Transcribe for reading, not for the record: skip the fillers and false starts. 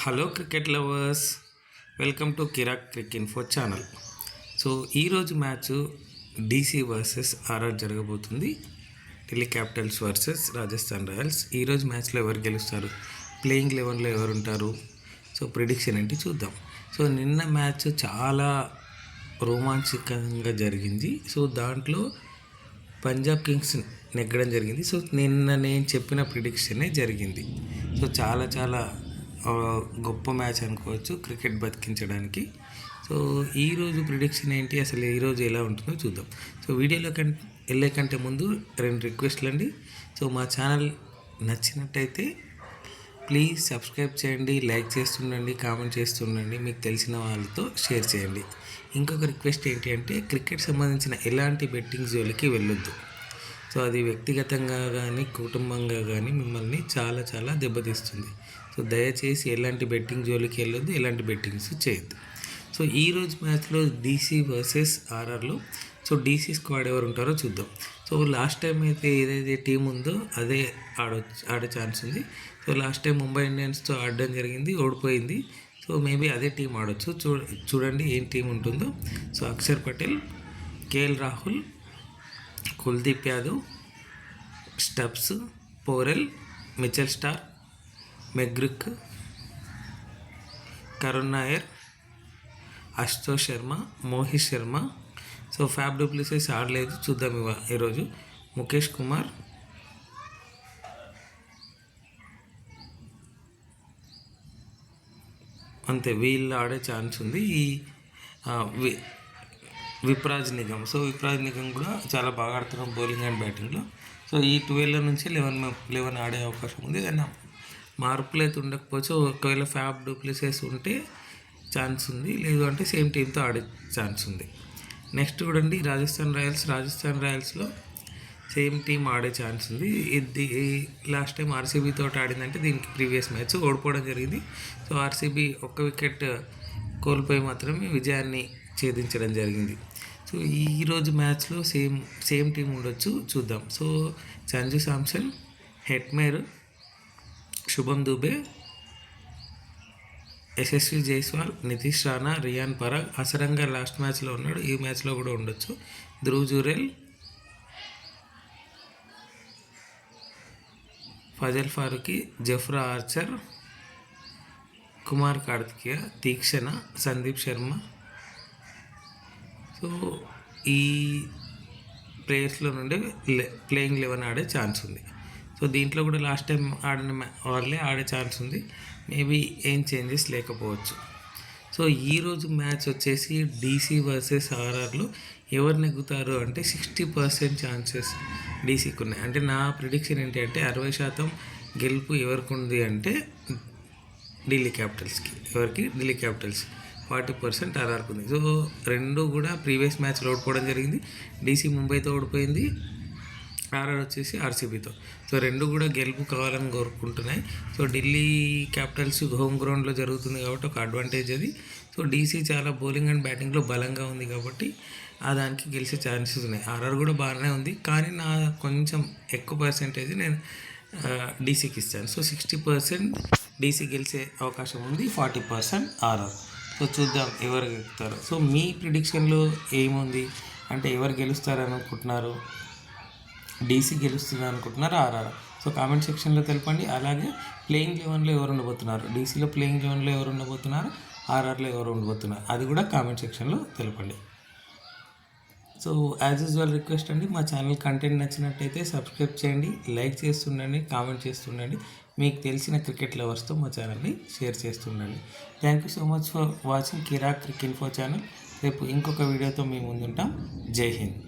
Hello cricket lovers, welcome to Kirak cric info channel. So ఈరోజు match DC versus RR జరగబోతుంది. Delhi Capitals versus Rajasthan Royals. ఈరోజు మ్యాచ్లో ఎవరు గెలుస్తారు, ప్లేయింగ్ 11లో ఎవరు ఉంటారు, సో ప్రిడిక్షన్ ఏంటి చూద్దాం. సో నిన్న మ్యాచ్ చాలా రోమాంచకంగా జరిగింది. సో దాంట్లో పంజాబ్ కింగ్స్ నెగ్గడం జరిగింది. సో నిన్న నేను చెప్పిన ప్రిడిక్షనే జరిగింది. సో చాలా గొప్ప మ్యాచ్ అనుకోవచ్చు క్రికెట్ బతికించడానికి. సో ఈరోజు ప్రిడిక్షన్ ఏంటి, అసలు ఈరోజు ఎలా ఉంటుందో చూద్దాం. సో వీడియోలో వెళ్ళే కంటే ముందు 2 రిక్వెస్ట్లు అండి. సో మా ఛానల్ నచ్చినట్టయితే ప్లీజ్ సబ్స్క్రైబ్ చేయండి, లైక్ చేస్తుండండి, కామెంట్ చేస్తుండండి, మీకు తెలిసిన వాళ్ళతో షేర్ చేయండి. ఇంకొక రిక్వెస్ట్ ఏంటి అంటే క్రికెట్ సంబంధించిన ఎలాంటి బెట్టింగ్ జోలికి వెళ్ళొద్దు. సో అది వ్యక్తిగతంగా కానీ కుటుంబంగా కానీ మిమ్మల్ని చాలా దెబ్బతీస్తుంది. సో దయచేసి ఎలాంటి బెట్టింగ్ జోలికి వెళ్ళొద్దు, ఎలాంటి బెట్టింగ్స్ చేయొద్దు. సో ఈరోజు మ్యాచ్లో డీసీ వర్సెస్ ఆర్ఆర్లో సో డీసీ స్క్వాడ్ ఎవరు ఉంటారో చూద్దాం. సో లాస్ట్ టైం అయితే ఏదైతే టీం ఉందో అదే ఆడే ఛాన్స్ ఉంది. సో లాస్ట్ టైం ముంబై ఇండియన్స్తో ఆడడం జరిగింది, ఓడిపోయింది. సో మేబీ అదే టీం ఆడొచ్చు. చూడండి ఏం టీం ఉంటుందో. So Akshar Patel, KL Rahul, Kuldeep Yadav, Stubbs, Porel, Mitchell Starc, McGurk, Karun Nair, Ashutosh Sharma, Mohit Sharma. So Faf du Plessis ఆడలేదు, చూద్దాం ఈరోజు. ముఖేష్ కుమార్, అంతే, వీళ్ళు ఆడే ఛాన్స్ ఉంది. ఈ విప్రాజ్ నిగమ్. సో విప్రాజ్ నిగమ్ కూడా చాలా బాగా ఆడుతున్నాం బౌలింగ్ అండ్ బ్యాటింగ్లో. సో ఈ 12 నుంచి 11 ఆడే అవకాశం ఉంది. కానీ మార్పులు అయితే ఉండకపోవచ్చు. ఒకవేళ ఫ్యాబ్ డూప్లెసిస్ ఉంటే ఛాన్స్ ఉంది, లేదు అంటే సేమ్ టీంతో ఆడే ఛాన్స్ ఉంది. నెక్స్ట్ చూడండి రాజస్థాన్ రాయల్స్లో సేమ్ టీం ఆడే ఛాన్స్ ఉంది. ఇది లాస్ట్ టైం ఆర్సీబీతో ఆడిందంటే దీనికి ప్రీవియస్ మ్యాచ్ ఓడిపోవడం జరిగింది. సో ఆర్సీబీ ఒక్క వికెట్ కోల్పోయి మాత్రమే విజయాన్ని ఛేదించడం జరిగింది. సో ఈరోజు మ్యాచ్లో సేమ్ టీం ఉండొచ్చు, చూద్దాం. సో సంజు శాంసన్, హెట్మేర్, శుభం దుబే, యశస్వి జైస్వాల్, నితీష్ రాణా, రియాన్ పరాగ్. అసరంగా లాస్ట్ మ్యాచ్లో ఉన్నాడు, ఈ మ్యాచ్లో కూడా ఉండొచ్చు. ధ్రువ్ జురెల్, ఫజల్ ఫారూఖీ, జఫ్రా ఆర్చర్, కుమార్ కార్తికేయ, తీక్షణ, సందీప్ శర్మ. సో ఈ ప్లేయర్స్లో నుండి ప్లేయింగ్ 11 ఆడే ఛాన్స్ ఉంది. సో దీంట్లో కూడా లాస్ట్ టైం ఆడిన వాళ్ళే ఆడే ఛాన్స్ ఉంది. మేబీ ఏం చేంజెస్ లేకపోవచ్చు. సో ఈరోజు మ్యాచ్ వచ్చేసి డీసీ వర్సెస్ ఆర్ఆర్లో ఎవరు నెగ్గుతారు అంటే 60% ఛాన్సెస్ డీసీకి ఉన్నాయి. అంటే నా ప్రిడిక్షన్ ఏంటి అంటే 60% గెలుపు ఎవరికి ఉంది అంటే ఢిల్లీ క్యాపిటల్స్కి. ఢిల్లీ క్యాపిటల్స్ 40% ఆర్ఆర్కి ఉంది. సో రెండు కూడా ప్రీవియస్ మ్యాచ్లో ఓడిపోవడం జరిగింది. డీసీ ముంబైతో ఓడిపోయింది, ఆర్ఆర్ వచ్చేసి ఆర్సీబీతో. సో రెండు కూడా గెలుపు కావాలని కోరుకుంటున్నాయి. సో ఢిల్లీ క్యాపిటల్స్ హోమ్ గ్రౌండ్లో జరుగుతుంది కాబట్టి ఒక అడ్వాంటేజ్ అది. సో డీసీ చాలా బౌలింగ్ అండ్ బ్యాటింగ్లో బలంగా ఉంది కాబట్టి దానికి గెలిచే ఛాన్సెస్ ఉన్నాయి. ఆర్ఆర్ కూడా బాగానే ఉంది, కానీ నా కొంచెం ఎక్కువ పర్సెంటేజ్ నేను డీసీకి ఇస్తాను. సో 60% డీసీ గెలిచే అవకాశం ఉంది, 40% ఆర్ఆర్. సో చూద్దాం ఎవరు గెలుస్తారు. సో మీ ప్రిడిక్షన్లో ఏముంది అంటే ఎవరు గెలుస్తారని అనుకుంటున్నారు? డీసీ గెలుస్తుంది అనుకుంటున్నారు, ఆర్ఆర్? సో కామెంట్ సెక్షన్లో తెలపండి. అలాగే ప్లేయింగ్ 11లో ఎవరు ఉండబోతున్నారు, డీసీలో ప్లేయింగ్ 11లో ఎవరు ఉండబోతున్నారు, ఆర్ఆర్లో ఎవరు ఉండబోతున్నారు, అది కూడా కామెంట్ సెక్షన్లో తెలపండి. సో యాజ్ యూజువల్ రిక్వెస్ట్ అండి, మా ఛానల్ కంటెంట్ నచ్చినట్టయితే సబ్స్క్రైబ్ చేయండి, లైక్ చేస్తుండండి, కామెంట్ చేస్తుండండి. మీకు తెలిసిన క్రికెట్ లవర్స్తో మా ఛానల్ని షేర్ చేస్తుండండి. Thank you so much for watching Kirak cric info channel. రేపు ఇంకొక వీడియోతో మీ ముందుంటాం. జై హింద్.